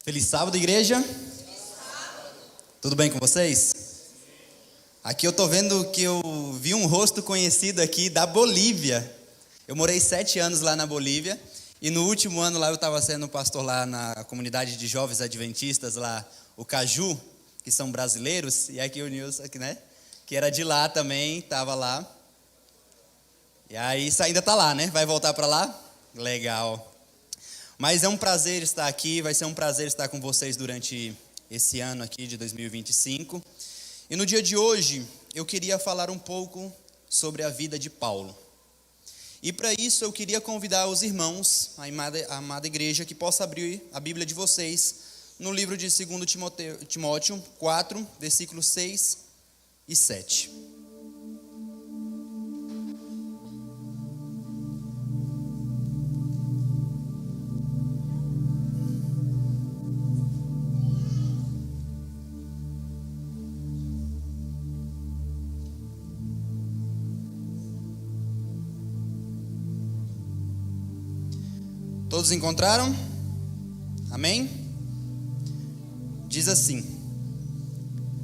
Feliz sábado, igreja. Tudo bem com vocês? Aqui eu tô vendo que eu vi um rosto conhecido aqui da Bolívia. Eu morei 7 anos lá na Bolívia e no último ano lá eu estava sendo pastor lá na comunidade de jovens adventistas lá, o Caju, que são brasileiros, e aqui o Nilson, aqui, né? Que era de lá também, estava lá. E aí isso ainda está lá, né? Vai voltar para lá? Legal. Mas é um prazer estar aqui, vai ser um prazer estar com vocês durante esse ano aqui de 2025. E no dia de hoje, eu queria falar um pouco sobre a vida de Paulo. E para isso eu queria convidar os irmãos, a amada igreja, que possa abrir a Bíblia de vocês no livro de 2 Timóteo 4, versículos 6 e 7. Todos encontraram? Amém? Diz assim,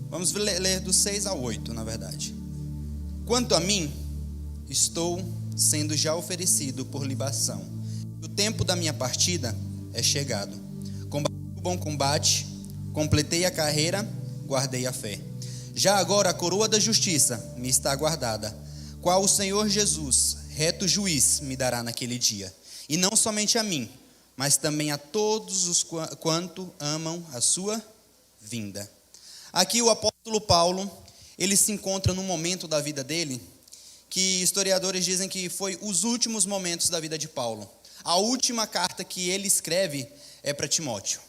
vamos ler do 6 ao 8, na verdade. Quanto a mim, estou sendo já oferecido por libação. O tempo da minha partida é chegado. Combati o bom combate, completei a carreira, guardei a fé. Já agora a coroa da justiça me está guardada, qual o Senhor Jesus, reto juiz, me dará naquele dia. E não somente a mim, mas também a todos os quanto amam a sua vinda. Aqui o apóstolo Paulo, ele se encontra num momento da vida dele, que historiadores dizem que foi os últimos momentos da vida de Paulo. A última carta que ele escreve é para Timóteo.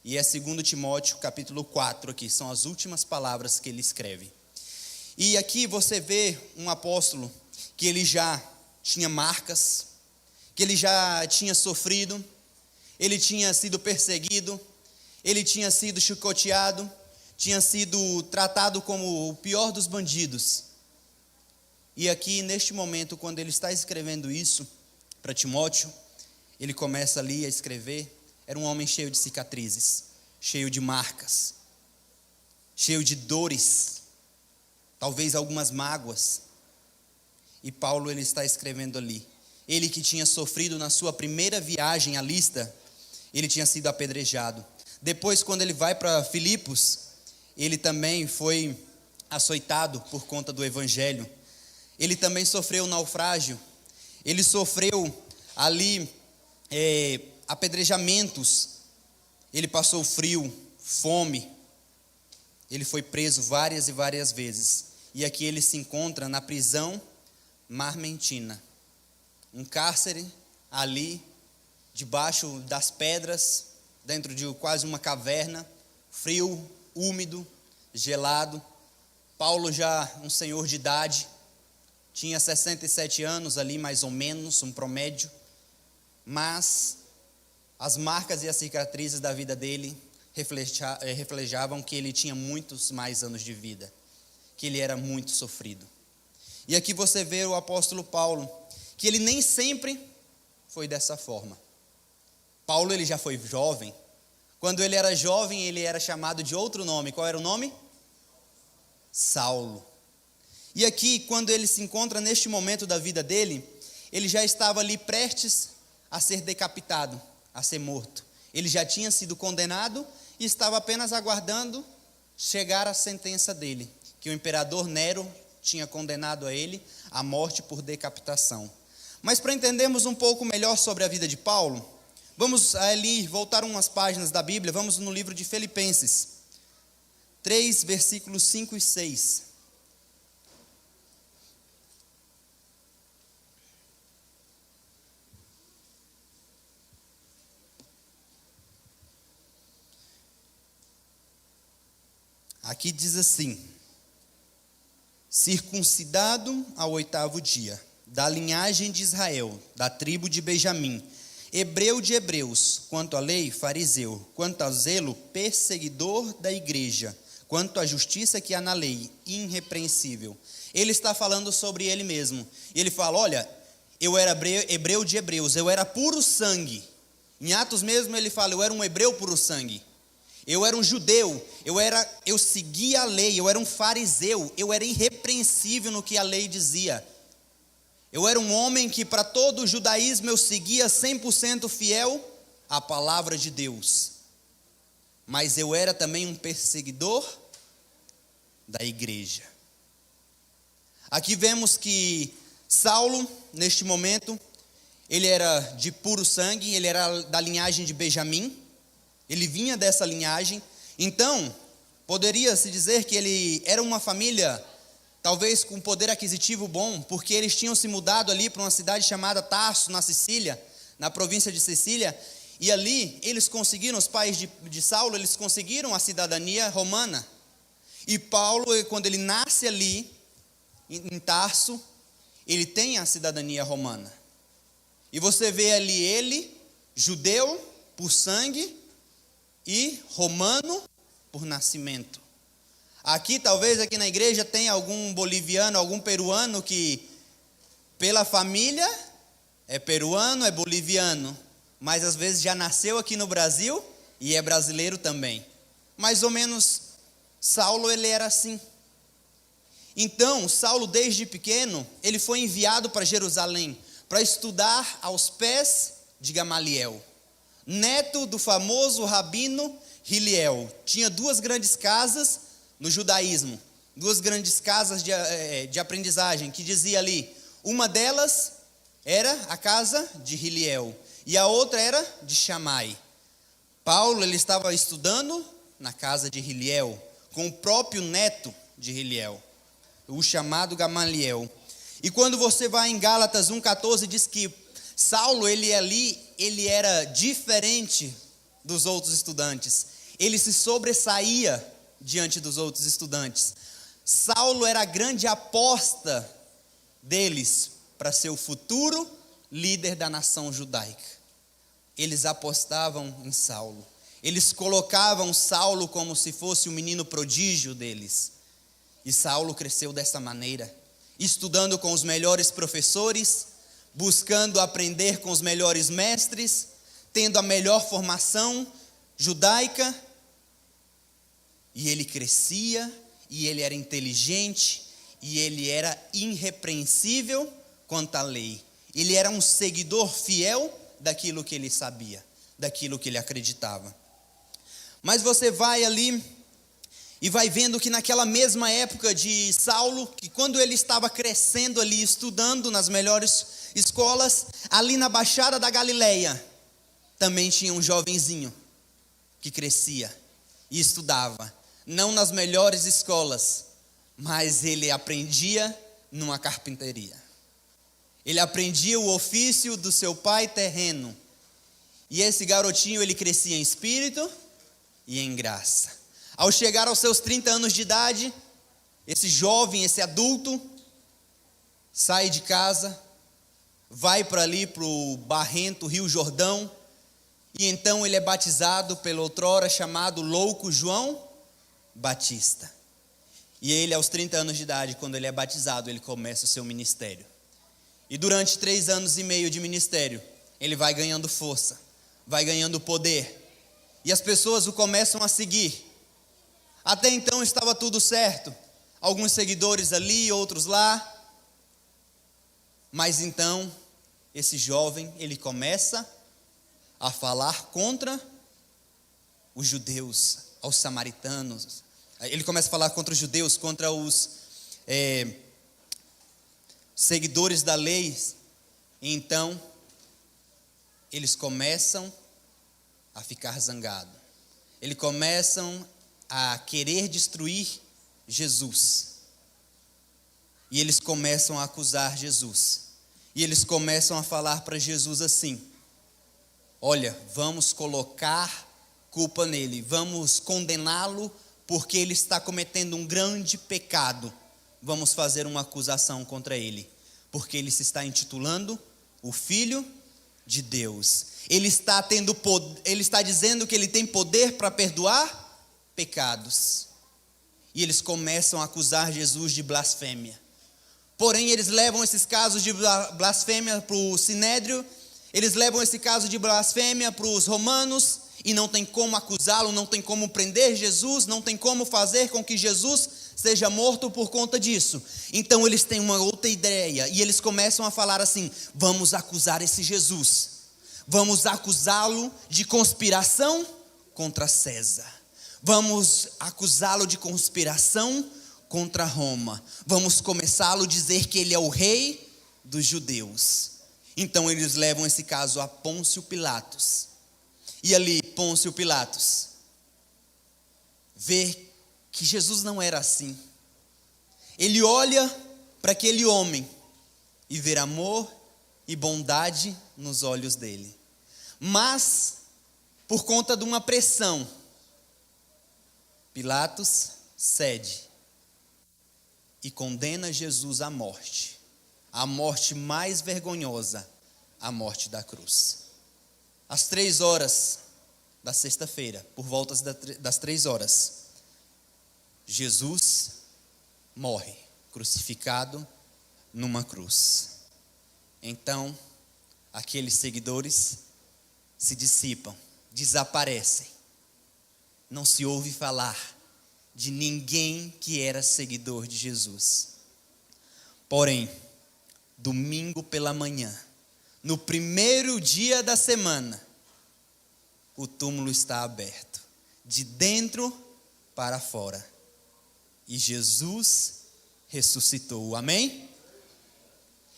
E é 2 Timóteo capítulo 4 aqui, são as últimas palavras que ele escreve. E aqui você vê um apóstolo que ele já tinha marcas, que ele já tinha sofrido, ele tinha sido perseguido, ele tinha sido chicoteado, tinha sido tratado como o pior dos bandidos. E aqui, neste momento, quando ele está escrevendo isso para Timóteo, ele começa ali a escrever, era um homem cheio de cicatrizes, cheio de marcas, cheio de dores, talvez algumas mágoas. E Paulo, ele está escrevendo ali. Ele que tinha sofrido na sua primeira viagem à Listra, ele tinha sido apedrejado. Depois, quando ele vai para Filipos, ele também foi açoitado por conta do evangelho. Ele também sofreu naufrágio. Ele sofreu ali apedrejamentos. Ele passou frio, fome. Ele foi preso várias e várias vezes. E aqui ele se encontra na prisão Marmentina. Um cárcere ali, debaixo das pedras, dentro de quase uma caverna, frio, úmido, gelado. Paulo já um senhor de idade, tinha 67 anos ali mais ou menos, um promédio, mas as marcas e as cicatrizes da vida dele reflejavam que ele tinha muitos mais anos de vida, que ele era muito sofrido. E aqui você vê o apóstolo Paulo, que ele nem sempre foi dessa forma. Paulo, ele já foi jovem. Quando ele era jovem, ele era chamado de outro nome. Qual era o nome? Saulo. E aqui, quando ele se encontra neste momento da vida dele, ele já estava ali prestes a ser decapitado, a ser morto. Ele já tinha sido condenado e estava apenas aguardando chegar a sentença dele, que o imperador Nero tinha condenado a ele à morte por decapitação. Mas para entendermos um pouco melhor sobre a vida de Paulo, vamos ali voltar umas páginas da Bíblia, vamos no livro de Filipenses 3, versículos 5 e 6. Aqui diz assim: circuncidado ao 8º dia, da linhagem de Israel, da tribo de Benjamim, hebreu de hebreus, quanto à lei, fariseu, quanto ao zelo, perseguidor da igreja, quanto à justiça que há na lei, irrepreensível. Ele está falando sobre ele mesmo. E ele fala, olha, eu era hebreu de hebreus, eu era puro sangue. Em Atos mesmo ele fala: eu era um hebreu puro sangue, eu era um judeu, eu seguia a lei, eu era um fariseu, eu era irrepreensível no que a lei dizia. Eu era um homem que para todo o judaísmo eu seguia 100% fiel à palavra de Deus. Mas eu era também um perseguidor da igreja. Aqui vemos que Saulo, neste momento, ele era de puro sangue, ele era da linhagem de Benjamim, ele vinha dessa linhagem. Então, poderia-se dizer que ele era uma família, talvez com poder aquisitivo bom, porque eles tinham se mudado ali para uma cidade chamada Tarso, na Sicília, na província de Sicília, e ali eles conseguiram, os pais de Saulo, eles conseguiram a cidadania romana. E Paulo, quando ele nasce ali, em Tarso, ele tem a cidadania romana. E você vê ali ele, judeu por sangue e romano por nascimento. Aqui, talvez aqui na igreja tenha algum boliviano, algum peruano que pela família é peruano, é boliviano, mas às vezes já nasceu aqui no Brasil e é brasileiro também. Mais ou menos Saulo ele era assim. Então, Saulo desde pequeno, ele foi enviado para Jerusalém para estudar aos pés de Gamaliel, neto do famoso rabino Hiliel. Tinha duas grandes casas no judaísmo, duas grandes casas de aprendizagem, que dizia ali, uma delas era a casa de Hiliel e a outra era de Shammai. Paulo ele estava estudando na casa de Hiliel, com o próprio neto de Hiliel, o chamado Gamaliel. E quando você vai em Gálatas 1,14, diz que Saulo, ele era diferente dos outros estudantes. Ele se sobressaía diante dos outros estudantes. Saulo era a grande aposta deles para ser o futuro líder da nação judaica. Eles apostavam em Saulo. Eles colocavam Saulo como se fosse o menino prodígio deles. E Saulo cresceu dessa maneira, estudando com os melhores professores, buscando aprender com os melhores mestres, tendo a melhor formação judaica. E ele crescia, e ele era inteligente, e ele era irrepreensível quanto à lei. Ele era um seguidor fiel daquilo que ele sabia, daquilo que ele acreditava. Mas você vai ali e vai vendo que naquela mesma época de Saulo, que quando ele estava crescendo ali, estudando nas melhores escolas, ali na Baixada da Galileia, também tinha um jovenzinho que crescia e estudava, não nas melhores escolas, mas ele aprendia numa carpintaria. Ele aprendia o ofício do seu pai terreno. E esse garotinho, ele crescia em espírito e em graça. Ao chegar aos seus 30 anos de idade, esse jovem, esse adulto, sai de casa, vai para ali, para o barrento Rio Jordão, e então ele é batizado pelo outrora chamado louco João Batista. E ele, aos 30 anos de idade, quando ele é batizado, ele começa o seu ministério. E durante 3 anos e meio de ministério, ele vai ganhando força, vai ganhando poder, e as pessoas o começam a seguir. Até então estava tudo certo, alguns seguidores ali, outros lá, mas então, esse jovem, ele começa a falar contra os judeus, aos samaritanos. Ele começa a falar contra os judeus, contra os seguidores da lei. E então, eles começam a ficar zangados. Eles começam a querer destruir Jesus. E eles começam a acusar Jesus. E eles começam a falar para Jesus assim: olha, vamos colocar culpa nele, vamos condená-lo porque ele está cometendo um grande pecado. Vamos fazer uma acusação contra ele, porque ele se está intitulando o Filho de Deus. Ele está dizendo que ele tem poder para perdoar pecados. E eles começam a acusar Jesus de blasfêmia. Porém, eles levam esses casos de blasfêmia para o Sinédrio. Eles levam esse caso de blasfêmia para os romanos e não tem como acusá-lo, não tem como prender Jesus, não tem como fazer com que Jesus seja morto por conta disso. Então eles têm uma outra ideia e eles começam a falar assim: vamos acusar esse Jesus, vamos acusá-lo de conspiração contra César, vamos acusá-lo de conspiração contra Roma, vamos começá-lo a dizer que ele é o rei dos judeus. Então eles levam esse caso a Pôncio Pilatos. E ali Pôncio Pilatos vê que Jesus não era assim. Ele olha para aquele homem e vê amor e bondade nos olhos dele. Mas, por conta de uma pressão, Pilatos cede e condena Jesus à morte. A morte mais vergonhosa, a morte da cruz. Às 3 horas da sexta-feira, por volta das 3 horas, Jesus morre, crucificado numa cruz. Então, aqueles seguidores se dissipam, desaparecem. Não se ouve falar de ninguém que era seguidor de Jesus. Porém, domingo pela manhã, no primeiro dia da semana, o túmulo está aberto, de dentro para fora. E Jesus ressuscitou, amém?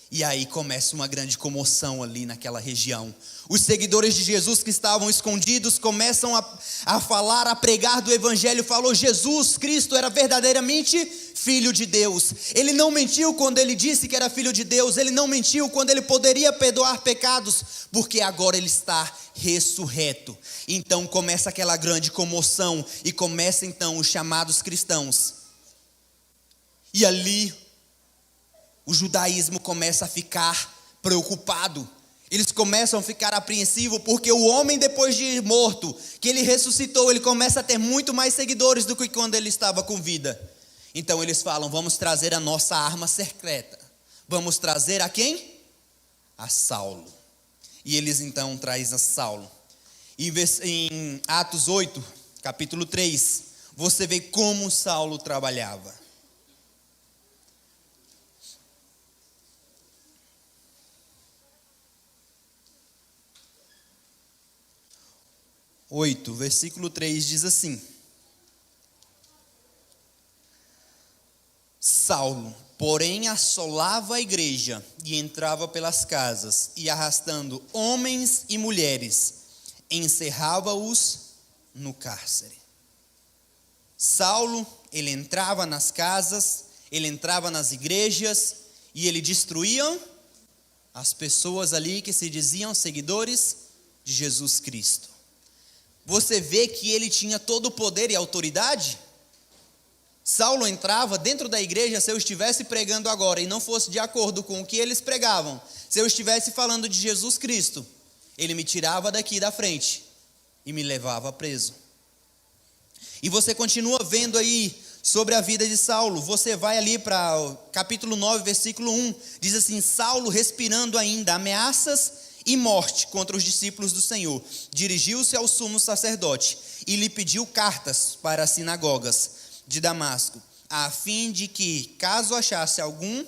E aí começa uma grande comoção ali naquela região. Os seguidores de Jesus que estavam escondidos começam a falar, a pregar do evangelho. Falou: Jesus Cristo era verdadeiramente Filho de Deus. Ele não mentiu quando ele disse que era Filho de Deus. Ele não mentiu quando ele poderia perdoar pecados, porque agora ele está ressurreto. Então começa aquela grande comoção e começa então os chamados cristãos. E ali o judaísmo começa a ficar preocupado. Eles começam a ficar apreensivos, porque o homem, depois de morto, que ele ressuscitou, ele começa a ter muito mais seguidores do que quando ele estava com vida. Então eles falam: vamos trazer a nossa arma secreta. Vamos trazer a quem? A Saulo. E eles então trazem a Saulo. E em Atos 8, capítulo 3, você vê como Saulo trabalhava. 8, versículo 3 diz assim: Saulo, porém, assolava a igreja e entrava pelas casas, e arrastando homens e mulheres, encerrava-os no cárcere. Saulo, ele entrava nas casas, ele entrava nas igrejas, e ele destruía as pessoas ali que se diziam seguidores de Jesus Cristo. Você vê que ele tinha todo o poder e autoridade. Saulo entrava dentro da igreja. Se eu estivesse pregando agora e não fosse de acordo com o que eles pregavam, se eu estivesse falando de Jesus Cristo, ele me tirava daqui da frente e me levava preso. E você continua vendo aí sobre a vida de Saulo. Você vai ali para o capítulo 9, versículo 1, diz assim: Saulo, respirando ainda ameaças e morte contra os discípulos do Senhor, dirigiu-se ao sumo sacerdote e lhe pediu cartas para as sinagogas de Damasco, a fim de que, caso achasse alguns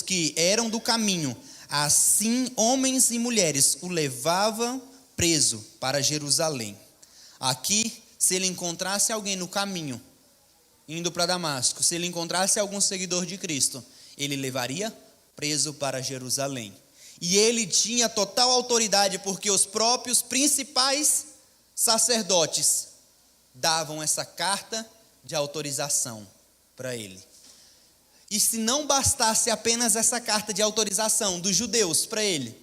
que eram do caminho, assim homens e mulheres o levavam preso para Jerusalém. Aqui, se ele encontrasse alguém no caminho, indo para Damasco, se ele encontrasse algum seguidor de Cristo, ele levaria preso para Jerusalém. E ele tinha total autoridade, porque os próprios principais sacerdotes davam essa carta de autorização para ele. E se não bastasse apenas essa carta de autorização dos judeus para ele,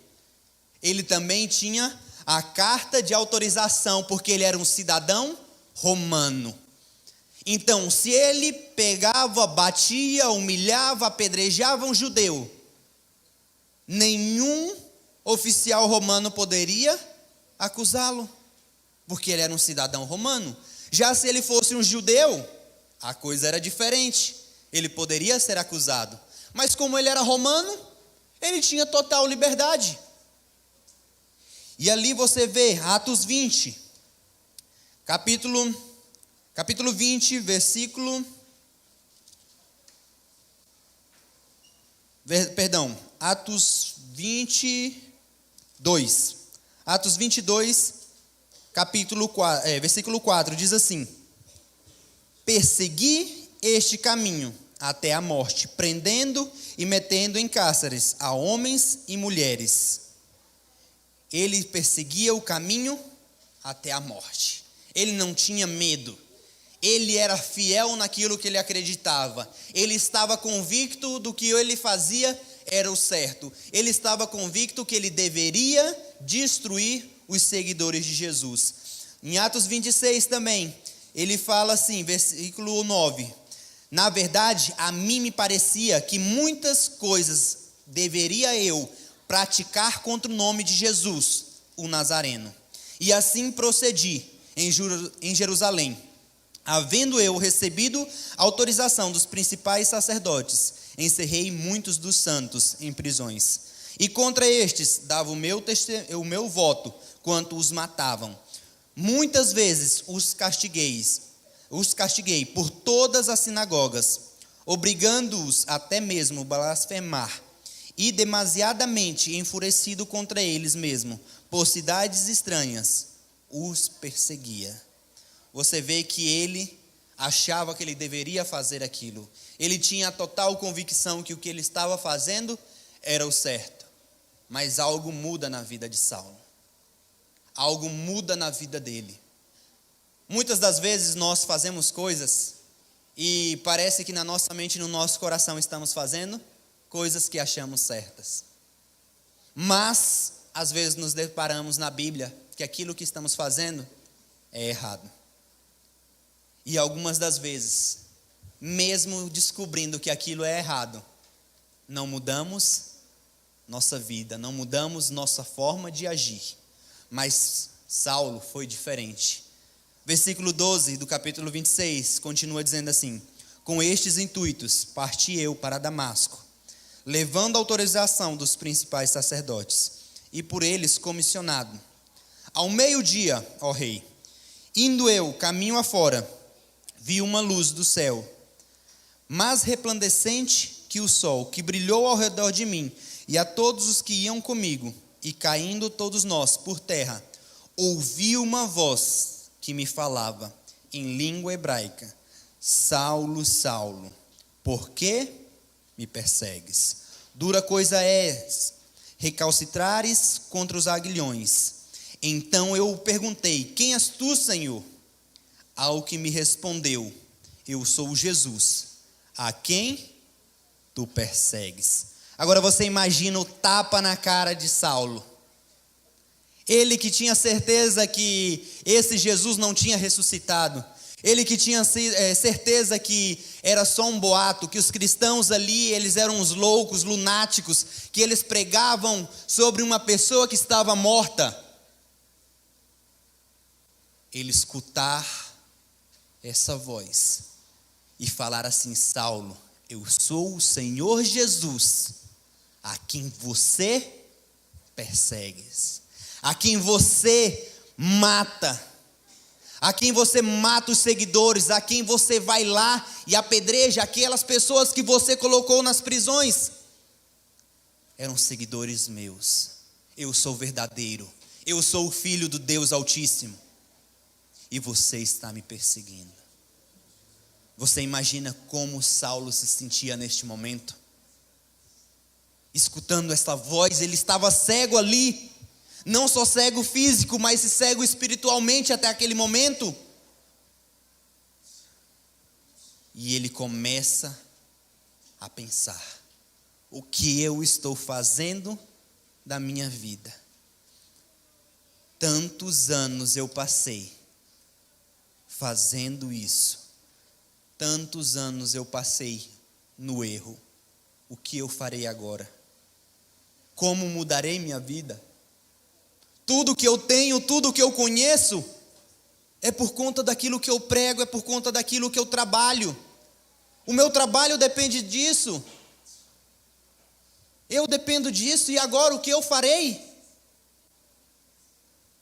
ele também tinha a carta de autorização, porque ele era um cidadão romano. Então, se ele pegava, batia, humilhava, apedrejava um judeu, nenhum oficial romano poderia acusá-lo, porque ele era um cidadão romano. Já se ele fosse um judeu, a coisa era diferente, ele poderia ser acusado. Mas como ele era romano, Ele tinha total liberdade. E ali você vê Atos 20, capítulo 20, Atos 22. Atos 22, versículo 4, diz assim: persegui este caminho até a morte, prendendo e metendo em cárceres a homens e mulheres. Ele perseguia o caminho até a morte. Ele não tinha medo. Ele era fiel naquilo que ele acreditava. Ele estava convicto do que ele fazia era o certo. Ele estava convicto que ele deveria destruir os seguidores de Jesus. Em Atos 26 também, ele fala assim, versículo 9: na verdade, a mim me parecia que muitas coisas deveria eu praticar contra o nome de Jesus, o Nazareno. E assim procedi em Jerusalém, havendo eu recebido autorização dos principais sacerdotes, encerrei muitos dos santos em prisões. E contra estes dava o meu voto, quanto os matavam. Muitas vezes os castiguei por todas as sinagogas, obrigando-os até mesmo a blasfemar, e demasiadamente enfurecido contra eles mesmo, por cidades estranhas, os perseguia. Você vê que ele achava que ele deveria fazer aquilo. Ele tinha a total convicção que o que ele estava fazendo era o certo. Mas algo muda na vida de Saulo. Algo muda na vida dele. Muitas das vezes nós fazemos coisas e parece que na nossa mente e no nosso coração estamos fazendo coisas que achamos certas. Mas, às vezes nos deparamos na Bíblia que aquilo que estamos fazendo é errado. E algumas das vezes, mesmo descobrindo que aquilo é errado, não mudamos nossa vida, não mudamos nossa forma de agir. Mas Saulo foi diferente. Versículo 12 do capítulo 26 continua dizendo assim: com estes intuitos parti eu para Damasco, levando a autorização dos principais sacerdotes, e por eles comissionado. Ao meio-dia, ó rei, indo eu caminho afora, vi uma luz do céu, mais resplandecente que o sol, que brilhou ao redor de mim e a todos os que iam comigo, e caindo todos nós por terra, ouvi uma voz que me falava em língua hebraica: Saulo, Saulo, por que me persegues? Dura coisa é recalcitrares contra os aguilhões. Então eu perguntei: quem és tu, Senhor? Ao que me respondeu: eu sou Jesus, a quem tu persegues. Agora você imagina o tapa na cara de Saulo. Ele que tinha certeza que esse Jesus não tinha ressuscitado. Ele que tinha certeza que era só um boato, que os cristãos ali, eles eram uns loucos, lunáticos, que eles pregavam sobre uma pessoa que estava morta. Ele escutar essa voz e falar assim: Saulo, eu sou o Senhor Jesus, a quem você persegues, a quem você mata, a quem você mata os seguidores, a quem você vai lá e apedreja aquelas pessoas que você colocou nas prisões. Eram seguidores meus. Eu sou verdadeiro, eu sou o Filho do Deus Altíssimo, e você está me perseguindo. Você imagina como Saulo se sentia neste momento? Escutando esta voz, ele estava cego ali, não só cego físico, mas cego espiritualmente até aquele momento. E ele começa a pensar: o que eu estou fazendo da minha vida? Tantos anos eu passei fazendo isso, tantos anos eu passei no erro. O que eu farei agora? Como mudarei minha vida? Tudo que eu tenho, tudo que eu conheço, é por conta daquilo que eu prego, é por conta daquilo que eu trabalho. O meu trabalho depende disso. Eu dependo disso e agora o que eu farei?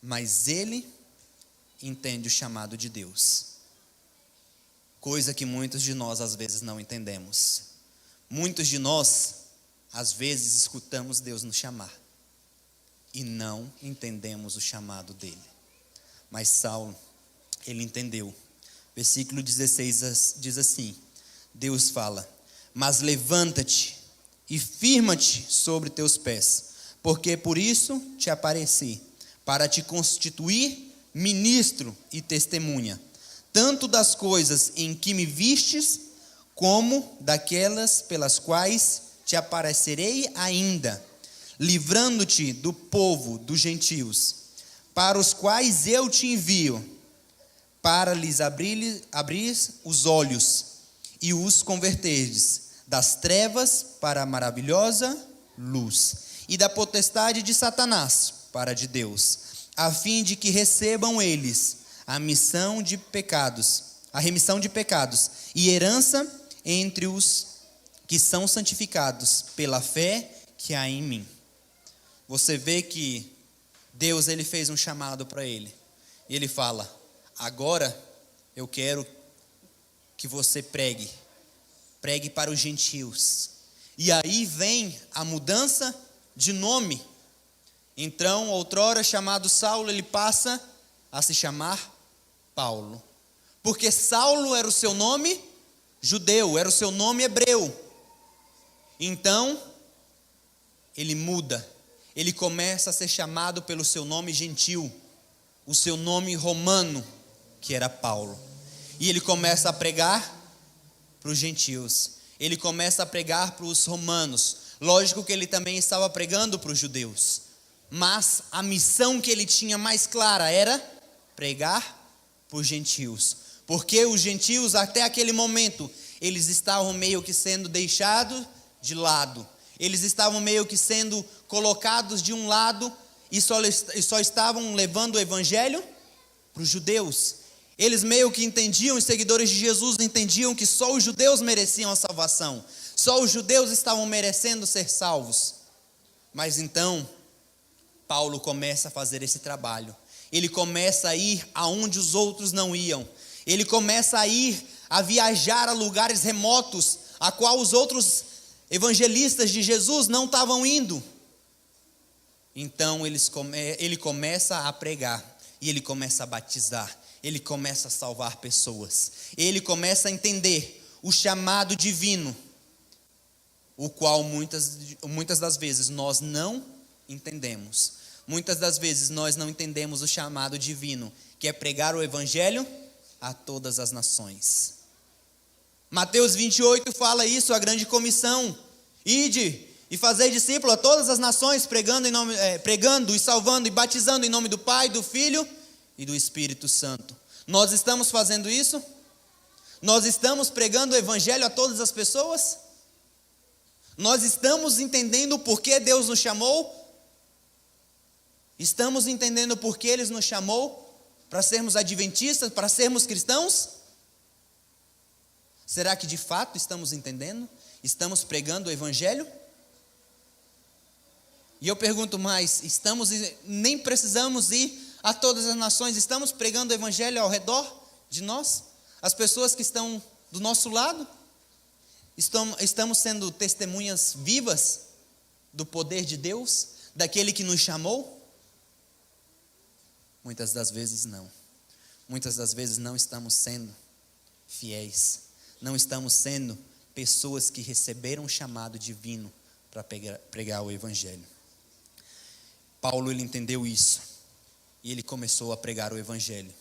Mas ele entende o chamado de Deus. Coisa que muitos de nós às vezes não entendemos. Muitos de nós às vezes escutamos Deus nos chamar e não entendemos o chamado dele. Mas Saulo, ele entendeu. Versículo 16 diz assim: Deus fala: mas levanta-te e firma-te sobre teus pés, porque por isso te apareci, para te constituir ministro e testemunha, tanto das coisas em que me vistes, como daquelas pelas quais te aparecerei ainda, livrando-te do povo dos gentios, para os quais eu te envio, para lhes abrir os olhos e os converterdes das trevas para a maravilhosa luz, e da potestade de Satanás para a de Deus, a fim de que recebam eles a remissão de pecados e herança entre os que são santificados pela fé que há em mim. Você vê que Deus, ele fez um chamado para ele, e ele fala: agora eu quero que você pregue para os gentios. E aí vem a mudança de nome. Então, outrora chamado Saulo, ele passa a se chamar Paulo, porque Saulo era o seu nome judeu, era o seu nome hebreu. Então, ele muda, ele começa a ser chamado pelo seu nome gentil, o seu nome romano, que era Paulo. E ele começa a pregar para os gentios, ele começa a pregar para os romanos. Lógico que ele também estava pregando para os judeus, mas a missão que ele tinha mais clara era pregar para os gentios, porque os gentios até aquele momento, eles estavam meio que sendo deixados de lado, eles estavam meio que sendo colocados de um lado, e só estavam levando o evangelho para os judeus. Eles meio que entendiam, os seguidores de Jesus entendiam que só os judeus mereciam a salvação, só os judeus estavam merecendo ser salvos. Mas então, Paulo começa a fazer esse trabalho, ele começa a ir aonde os outros não iam, ele começa a viajar a lugares remotos, a qual os outros evangelistas de Jesus não estavam indo. Então ele começa a pregar, e ele começa a batizar, ele começa a salvar pessoas, ele começa a entender o chamado divino, o qual muitas das vezes nós não entendemos. Muitas das vezes nós não entendemos o chamado divino, que é pregar o evangelho a todas as nações. Mateus 28 fala isso, a grande comissão: ide e fazei discípulos a todas as nações, pregando e salvando e batizando em nome do Pai, do Filho e do Espírito Santo. Nós estamos fazendo isso? Nós estamos pregando o evangelho a todas as pessoas? Nós estamos entendendo por que Deus nos chamou? Estamos entendendo por que Ele nos chamou para sermos adventistas, para sermos cristãos? Será que de fato estamos entendendo? Estamos pregando o evangelho? E eu pergunto mais, nem precisamos ir a todas as nações, estamos pregando o evangelho ao redor de nós? As pessoas que estão do nosso lado? Estamos sendo testemunhas vivas do poder de Deus, daquele que nos chamou? Muitas das vezes não. Muitas das vezes não estamos sendo fiéis, não estamos sendo pessoas que receberam um chamado divino para pregar o evangelho. Paulo, ele entendeu isso, e ele começou a pregar o evangelho,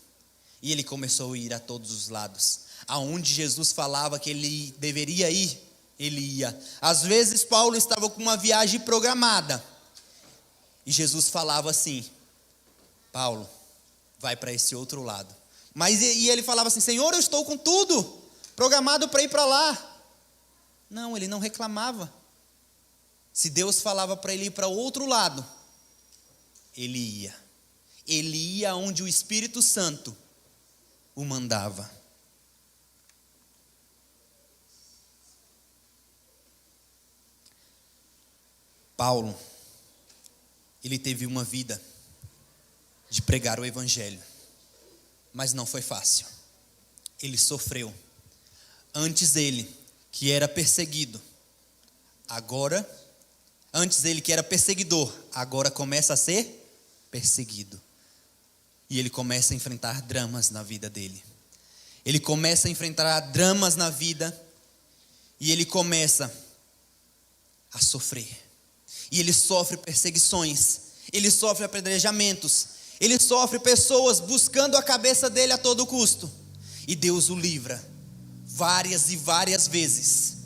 e ele começou a ir a todos os lados, aonde Jesus falava que ele deveria ir, ele ia. Às vezes Paulo estava com uma viagem programada, e Jesus falava assim: Paulo, vai para esse outro lado. Mas ele falava assim: Senhor, eu estou com tudo programado para ir para lá. Não, ele não reclamava. Se Deus falava para ele ir para o outro lado, ele ia. Ele ia onde o Espírito Santo o mandava. Paulo, ele teve uma vida de pregar o evangelho, mas não foi fácil. Ele sofreu. Antes ele, que era perseguido, antes ele que era perseguidor, agora começa a ser perseguido. E ele começa a enfrentar dramas na vida dele. Ele começa a enfrentar dramas na vida e ele começa a sofrer. E ele sofre perseguições, ele sofre apedrejamentos, ele sofre pessoas buscando a cabeça dele a todo custo. E Deus o livra várias e várias vezes.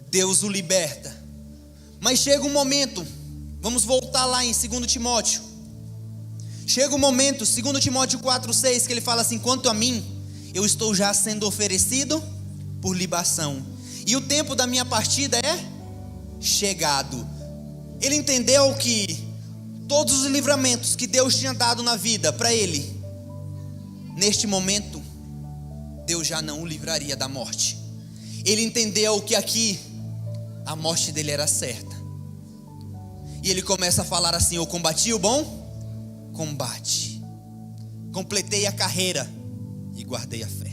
Deus o liberta. Mas chega um momento, vamos voltar lá em 2 Timóteo. Chega um momento, 2 Timóteo 4,6, que ele fala assim: quanto a mim, eu estou já sendo oferecido por libação, e o tempo da minha partida é chegado. Ele entendeu que todos os livramentos que Deus tinha dado na vida para ele, neste momento, Deus já não o livraria da morte. Ele entendeu que aqui a morte dele era certa. E ele começa a falar assim: eu combati o bom combate, completei a carreira e guardei a fé.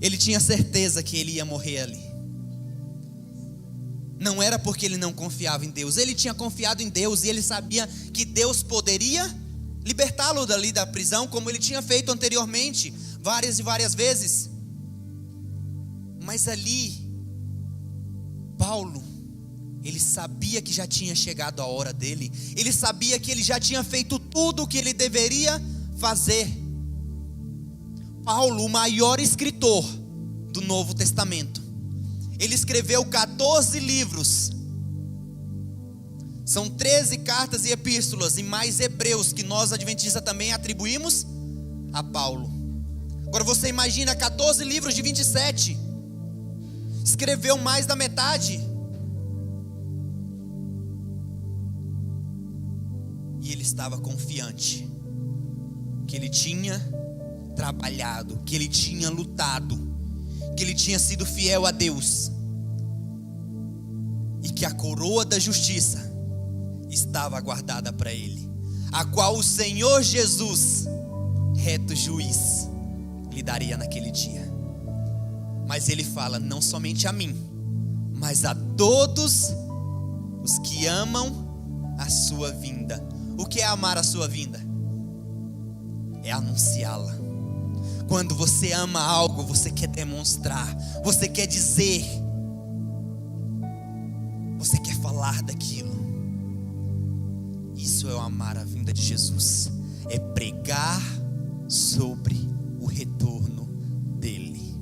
Ele tinha certeza que ele ia morrer ali. Não era porque ele não confiava em Deus. Ele tinha confiado em Deus e ele sabia que Deus poderia libertá-lo dali da prisão, como ele tinha feito anteriormente, várias e várias vezes. Mas ali, Paulo, ele sabia que já tinha chegado a hora dele. Ele sabia que ele já tinha feito tudo o que ele deveria fazer. Paulo, o maior escritor do Novo Testamento, ele escreveu 14 livros. São 13 cartas e epístolas, e mais Hebreus, que nós adventistas também atribuímos a Paulo. Agora você imagina 14 livros de 27. Escreveu mais da metade. E ele estava confiante que ele tinha trabalhado, que ele tinha lutado, que ele tinha sido fiel a Deus, e que a coroa da justiça estava guardada para ele, a qual o Senhor Jesus, reto juiz, lhe daria naquele dia. Mas ele fala: não somente a mim, mas a todos os que amam a sua vinda. O que é amar a sua vinda? É anunciá-la. Quando você ama algo, você quer demonstrar, você quer dizer, você quer falar daquilo. Isso é o amar a vinda de Jesus. É pregar sobre o retorno dele.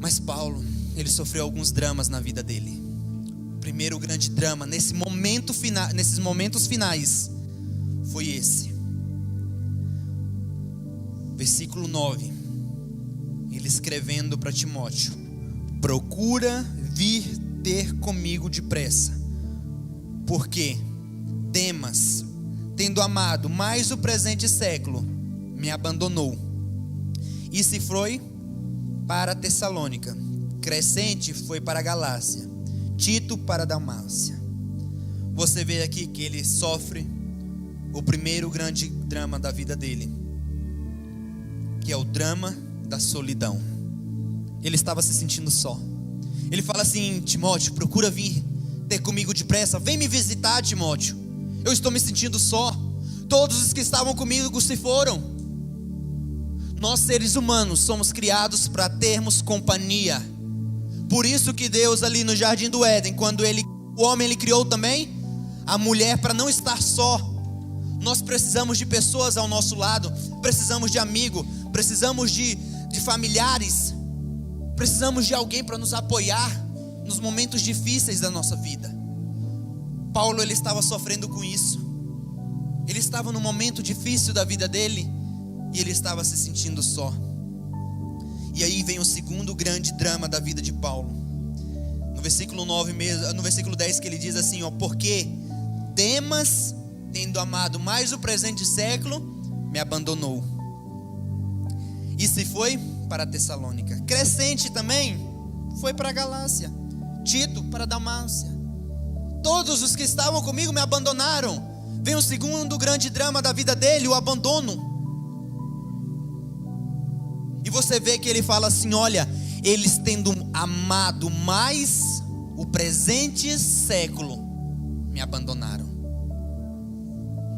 Mas Paulo, ele sofreu alguns dramas na vida dele. O primeiro grande drama nesses momentos finais foi esse. Versículo 9, ele escrevendo para Timóteo: procura vir ter comigo depressa, porque Demas, tendo amado mais o presente século, me abandonou e se foi para Tessalônica. Crescente foi para a Galácia, Tito para a Dalmácia. Você vê aqui que ele sofre o primeiro grande drama da vida dele, que é o drama da solidão. Ele estava se sentindo só. Ele fala assim: Timóteo, procura vir ter comigo depressa. Vem me visitar, Timóteo. Eu estou me sentindo só. Todos os que estavam comigo se foram. Nós, seres humanos, somos criados para termos companhia. Por isso que Deus, ali no Jardim do Éden, quando o homem ele criou também a mulher para não estar só. Nós precisamos de pessoas ao nosso lado, precisamos de amigo, precisamos de familiares, precisamos de alguém para nos apoiar nos momentos difíceis da nossa vida. Paulo, ele estava sofrendo com isso. Ele estava num momento difícil da vida dele e ele estava se sentindo só. E aí vem o segundo grande drama da vida de Paulo. No versículo 9 mesmo, no versículo 10, que ele diz assim, porque Demas, tendo amado mais o presente século, me abandonou e se foi para Tessalônica. Crescente também foi para a Galácia, Tito para a Dalmácia. Todos os que estavam comigo me abandonaram. Vem o segundo grande drama da vida dele, o abandono. E você vê que ele fala assim: olha, eles tendo amado mais o presente século, me abandonaram.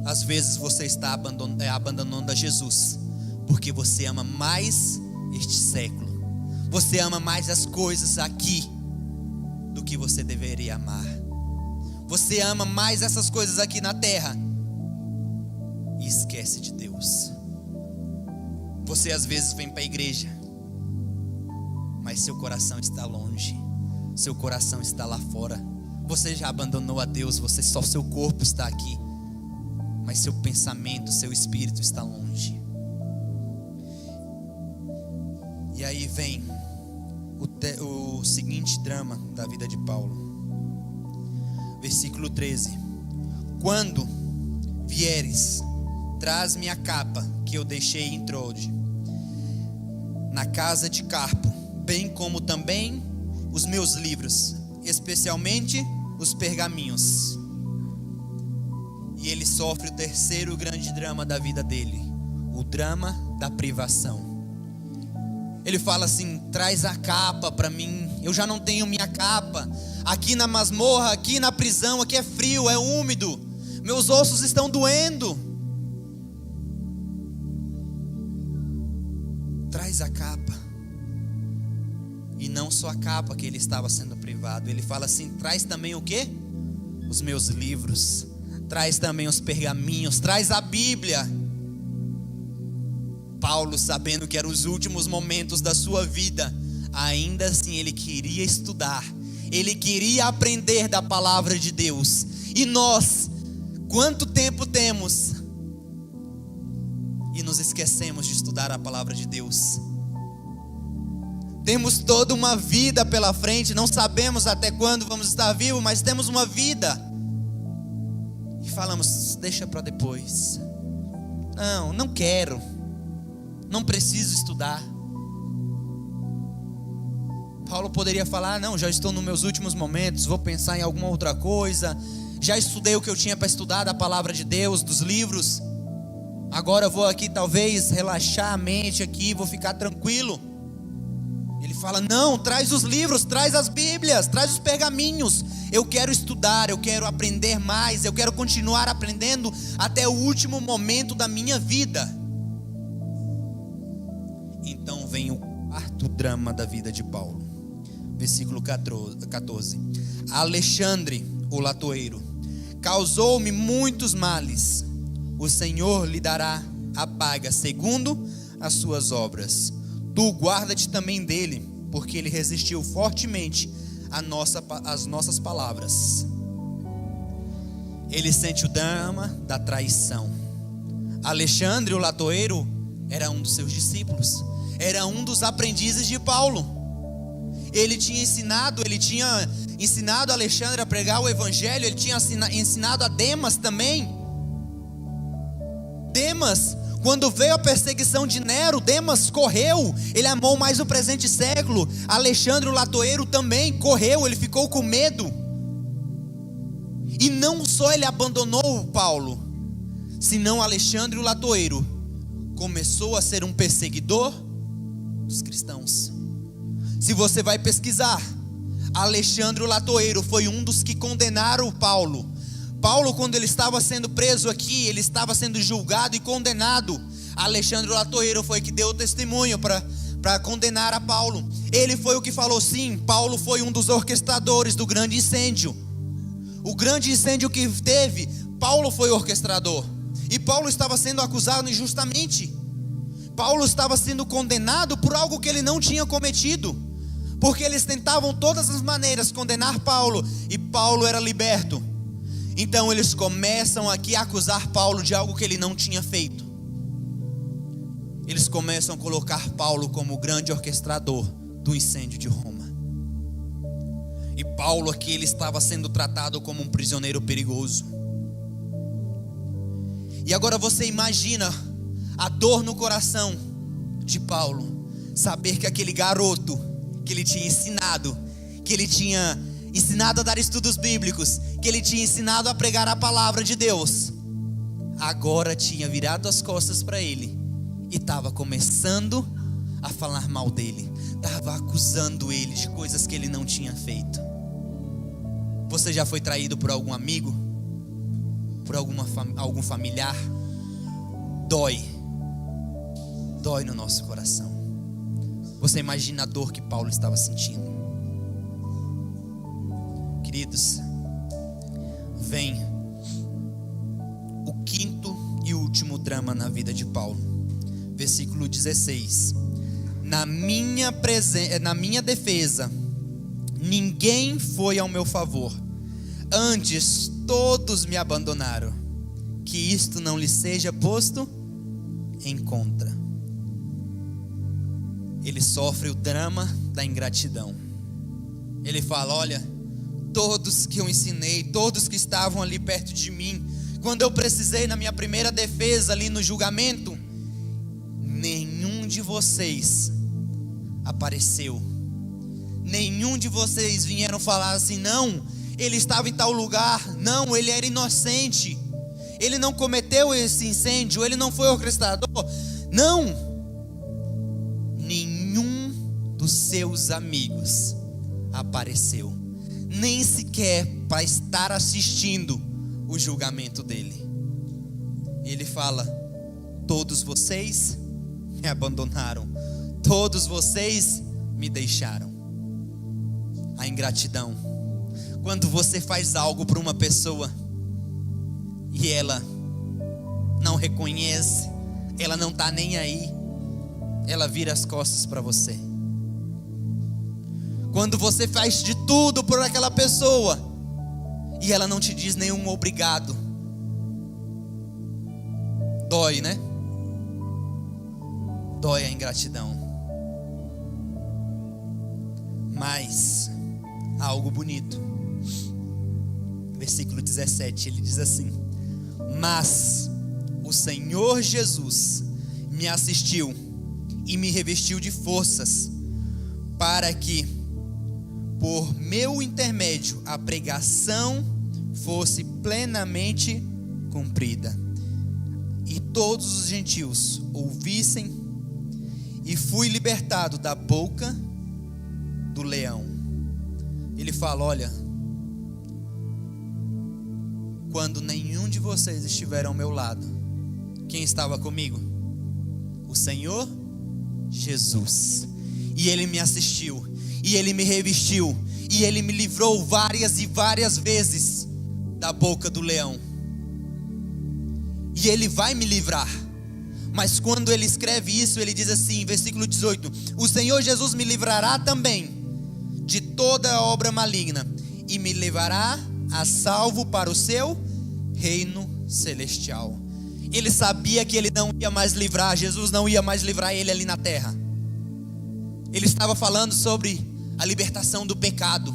Às vezes você está abandonando a Jesus, porque você ama mais este século. Você ama mais as coisas aqui do que você deveria amar. Você ama mais essas coisas aqui na terra e esquece de Deus. Você às vezes vem para a igreja, mas seu coração está longe. Seu coração está lá fora. Você já abandonou a Deus. Só seu corpo está aqui, mas seu pensamento, seu espírito está longe. E aí vem o seguinte drama da vida de Paulo. Versículo 13: quando vieres, traz-me a capa que eu deixei em Troade, na casa de Carpo, bem como também os meus livros, especialmente os pergaminhos. E ele sofre o terceiro grande drama da vida dele, o drama da privação. Ele fala assim: traz a capa para mim, eu já não tenho minha capa. Aqui na masmorra, aqui na prisão, aqui é frio, é úmido, meus ossos estão doendo. Traz a capa. E não só a capa que ele estava sendo privado. Ele fala assim: traz também o quê? Os meus livros. Traz também os pergaminhos. Traz a Bíblia. Paulo, sabendo que eram os últimos momentos da sua vida, ainda assim ele queria estudar. Ele queria aprender da palavra de Deus. E nós, quanto tempo temos e nos esquecemos de estudar a palavra de Deus? Temos toda uma vida pela frente, não sabemos até quando vamos estar vivos, mas temos uma vida. E falamos: deixa para depois. Não quero. Não preciso estudar. Paulo poderia falar: não, já estou nos meus últimos momentos, vou pensar em alguma outra coisa. Já estudei o que eu tinha para estudar da palavra de Deus, dos livros. Agora eu vou aqui talvez relaxar a mente aqui, vou ficar tranquilo. Ele fala: não, traz os livros, traz as Bíblias, traz os pergaminhos. Eu quero estudar, eu quero aprender mais, eu quero continuar aprendendo até o último momento da minha vida. Então vem o quarto drama da vida de Paulo. Versículo 14. Alexandre, o latoeiro, causou-me muitos males. O Senhor lhe dará a paga segundo as suas obras. Tu guarda-te também dele, porque ele resistiu fortemente às nossas palavras. Ele sente o drama da traição. Alexandre, o latoeiro, era um dos seus discípulos, era um dos aprendizes de Paulo. Ele tinha ensinado Alexandre a pregar o evangelho. Ele tinha ensinado a Demas também. Demas, quando veio a perseguição de Nero, Demas correu. Ele amou mais o presente século. Alexandre, o latoeiro, também correu. Ele ficou com medo. E não só ele abandonou Paulo, senão Alexandre, o latoeiro, começou a ser um perseguidor dos cristãos. Se você vai pesquisar, Alexandre, o latoeiro, foi um dos que condenaram Paulo. Paulo, quando ele estava sendo preso aqui, ele estava sendo julgado e condenado. Alexandre, o latoeiro, foi que deu o testemunho para condenar a Paulo. Ele foi o que falou: sim, Paulo foi um dos orquestradores do grande incêndio. O grande incêndio que teve, Paulo foi o orquestrador. E Paulo estava sendo acusado injustamente. Paulo estava sendo condenado por algo que ele não tinha cometido, porque eles tentavam todas as maneiras condenar Paulo, e Paulo era liberto. Então eles começam aqui a acusar Paulo de algo que ele não tinha feito. Eles começam a colocar Paulo como o grande orquestrador do incêndio de Roma. E Paulo aqui, ele estava sendo tratado como um prisioneiro perigoso. E agora você imagina a dor no coração de Paulo, saber que aquele garoto que ele tinha ensinado, que ele tinha ensinado a dar estudos bíblicos, que ele tinha ensinado a pregar a palavra de Deus, agora tinha virado as costas para ele e estava começando a falar mal dele, estava acusando ele de coisas que ele não tinha feito. Você já foi traído por algum amigo? Por algum familiar? Dói no nosso coração. Você imagina a dor que Paulo estava sentindo. Queridos, vem o quinto e último drama na vida de Paulo. Versículo 16. Na minha defesa, ninguém foi ao meu favor, antes todos me abandonaram. Que isto não lhe seja posto em conta. Ele sofre o drama da ingratidão. Ele fala: olha, todos que eu ensinei, todos que estavam ali perto de mim, quando eu precisei na minha primeira defesa ali no julgamento, nenhum de vocês apareceu. Nenhum de vocês vieram falar assim: não, ele estava em tal lugar, não, ele era inocente, ele não cometeu esse incêndio, ele não foi orquestrador. Não, nenhum dos seus amigos apareceu, nem sequer para estar assistindo o julgamento dele. Ele fala: todos vocês me abandonaram, todos vocês me deixaram. A ingratidão, quando você faz algo para uma pessoa e ela não reconhece, ela não está nem aí, ela vira as costas para você. Quando você faz de tudo por aquela pessoa e ela não te diz nenhum obrigado, dói, né? Dói a ingratidão. Mas há algo bonito. Versículo 17, ele diz assim: mas o Senhor Jesus me assistiu e me revestiu de forças, para que por meu intermédio a pregação fosse plenamente cumprida, e todos os gentios ouvissem, e fui libertado da boca do leão. Ele fala: olha, quando nenhum de vocês estiver ao meu lado, quem estava comigo? O Senhor Jesus. E Ele me assistiu, e Ele me revestiu, e Ele me livrou várias e várias vezes da boca do leão. E Ele vai me livrar. Mas quando ele escreve isso, ele diz assim, versículo 18: o Senhor Jesus me livrará também de toda a obra maligna, e me levará a salvo para o seu reino celestial. Ele sabia que ele não ia mais livrar, Jesus não ia mais livrar ele ali na terra. Ele estava falando sobre a libertação do pecado,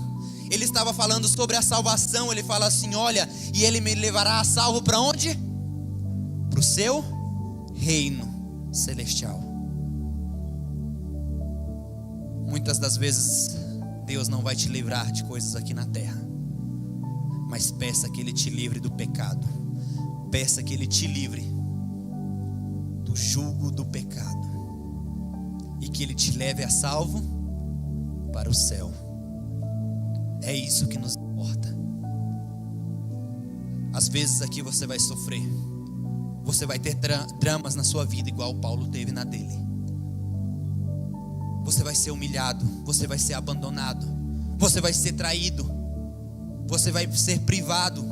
ele estava falando sobre a salvação. Ele fala assim: olha, e ele me levará a salvo para onde? Para o seu reino celestial. Muitas das vezes Deus não vai te livrar de coisas aqui na terra, mas peça que Ele te livre do pecado, peça que Ele te livre do jugo do pecado, e que Ele te leve a salvo para o céu. É isso que nos importa. Às vezes aqui você vai sofrer, você vai ter dramas na sua vida igual Paulo teve na dele. Você vai ser humilhado, você vai ser abandonado, você vai ser traído, você vai ser privado,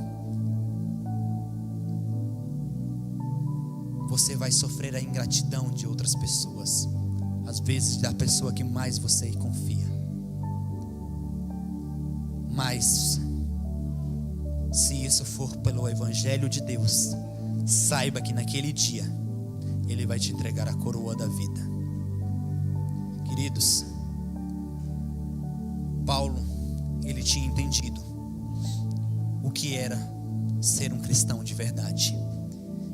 você vai sofrer a ingratidão de outras pessoas, às vezes da pessoa que mais você confia. Mas se isso for pelo Evangelho de Deus, saiba que naquele dia Ele vai te entregar a coroa da vida. Queridos, Paulo, ele tinha entendido o que era ser um cristão de verdade.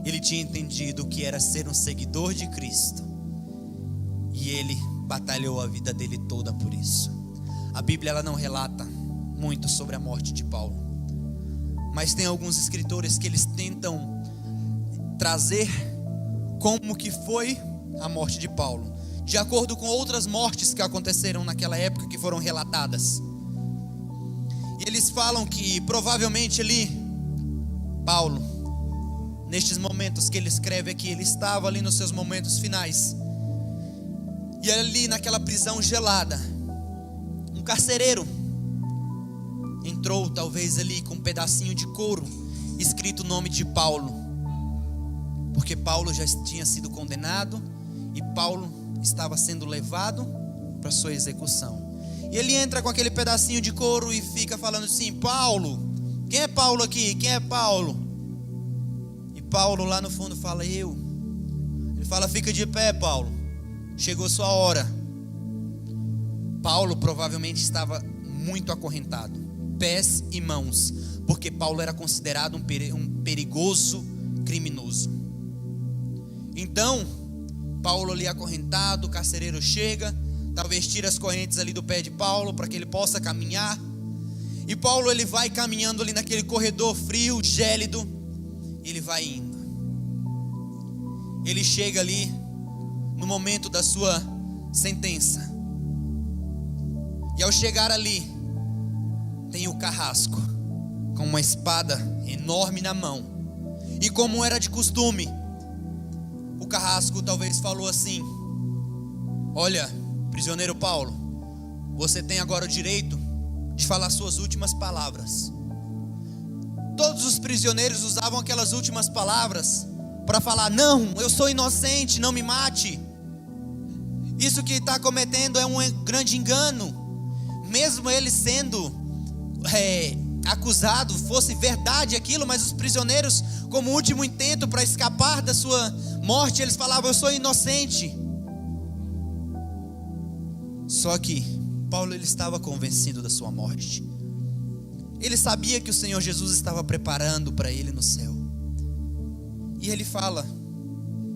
Ele tinha entendido o que era ser um seguidor de Cristo, e ele batalhou a vida dele toda por isso. A Bíblia, ela não relata muito sobre a morte de Paulo. Mas tem alguns escritores que eles tentam trazer como que foi a morte de Paulo, de acordo com outras mortes que aconteceram naquela época, que foram relatadas. E eles falam que provavelmente ali, Paulo, nestes momentos que ele escreve aqui, ele estava ali nos seus momentos finais. E ali naquela prisão gelada, um carcereiro entrou talvez ali com um pedacinho de couro, escrito o nome de Paulo, porque Paulo já tinha sido condenado e Paulo estava sendo levado para sua execução. E ele entra com aquele pedacinho de couro e fica falando assim: Paulo, quem é Paulo aqui? Quem é Paulo? E Paulo lá no fundo fala: eu. Ele fala: fica de pé, Paulo, chegou sua hora. Paulo provavelmente estava muito acorrentado, pés e mãos, porque Paulo era considerado um perigoso criminoso. Então Paulo ali acorrentado, o carcereiro chega, talvez tira as correntes ali do pé de Paulo para que ele possa caminhar. E Paulo ele vai caminhando ali naquele corredor frio, gélido, ele vai indo. Ele chega ali no momento da sua sentença. E ao chegar ali, tem o carrasco com uma espada enorme na mão. E como era de costume, o carrasco talvez falou assim: olha, prisioneiro Paulo, você tem agora o direito de falar suas últimas palavras. Todos os prisioneiros usavam aquelas últimas palavras para falar: não, eu sou inocente, não me mate. Isso que está cometendo é um grande engano. Mesmo ele sendo acusado, fosse verdade aquilo, mas os prisioneiros, como último intento para escapar da sua morte, eles falavam: eu sou inocente. Só que Paulo ele estava convencido da sua morte. Ele sabia que o Senhor Jesus estava preparando para ele no céu. E ele fala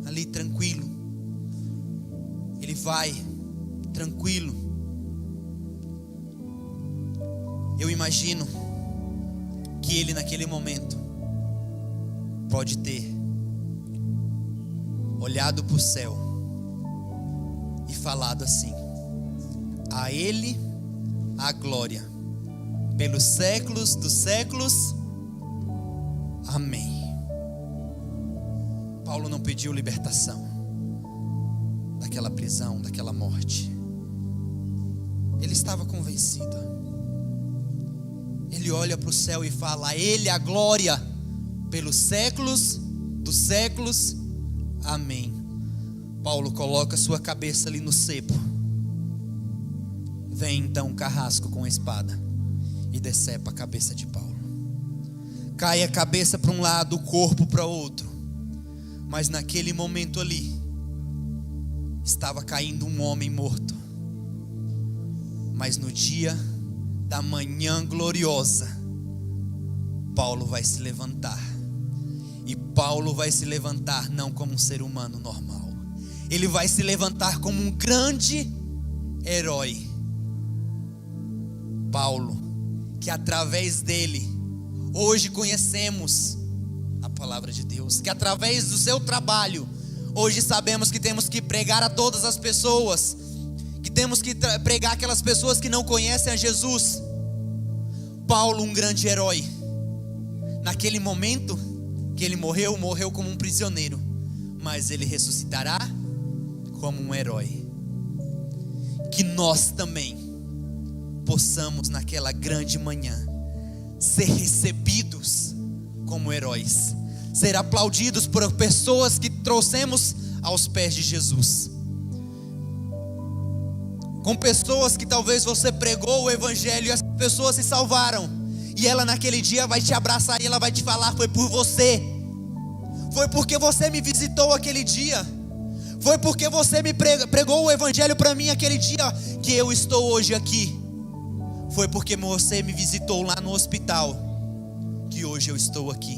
ali tranquilo. Ele vai tranquilo. Eu imagino que ele naquele momento pode ter olhado para o céu e falado assim: a ele a glória pelos séculos dos séculos, amém. Paulo não pediu libertação daquela prisão, daquela morte. Ele estava convencido. Ele olha para o céu e fala: a ele a glória pelos séculos dos séculos, amém. Paulo coloca sua cabeça ali no cepo. Vem então um carrasco com a espada e decepa a cabeça de Paulo. Cai a cabeça para um lado, o corpo para outro. Mas naquele momento ali estava caindo um homem morto. Mas no dia da manhã gloriosa, Paulo vai se levantar. E Paulo vai se levantar não como um ser humano normal. Ele vai se levantar como um grande herói. Paulo, que através dele hoje conhecemos a palavra de Deus, que através do seu trabalho hoje sabemos que temos que pregar a todas as pessoas, que temos que pregar aquelas pessoas que não conhecem a Jesus. Paulo, um grande herói. Naquele momento que ele morreu como um prisioneiro, mas ele ressuscitará como um herói. Que nós também possamos naquela grande manhã ser recebidos como heróis, ser aplaudidos por pessoas que trouxemos aos pés de Jesus, com pessoas que talvez você pregou o evangelho e as pessoas se salvaram, e ela naquele dia vai te abraçar e ela vai te falar: foi por você, foi porque você me visitou aquele dia, foi porque você me pregou o evangelho para mim aquele dia que eu estou hoje aqui, foi porque você me visitou lá no hospital que hoje eu estou aqui.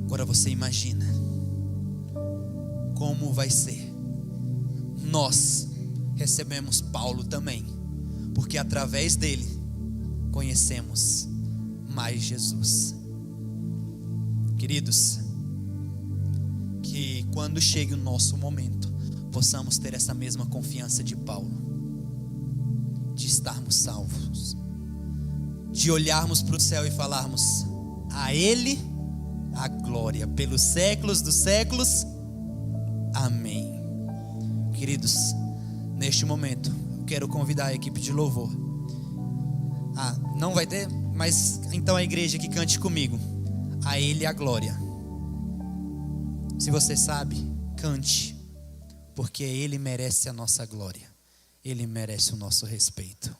Agora você imagina como vai ser. Nós recebemos Paulo também porque através dele conhecemos mais Jesus. Queridos, que quando chegue o nosso momento, possamos ter essa mesma confiança de Paulo, de estarmos salvos, de olharmos para o céu e falarmos: a Ele a glória pelos séculos dos séculos, amém. Queridos, neste momento eu quero convidar a equipe de louvor. Não vai ter, mas então a igreja que cante comigo: a Ele a glória. Se você sabe, cante, porque Ele merece a nossa glória, Ele merece o nosso respeito.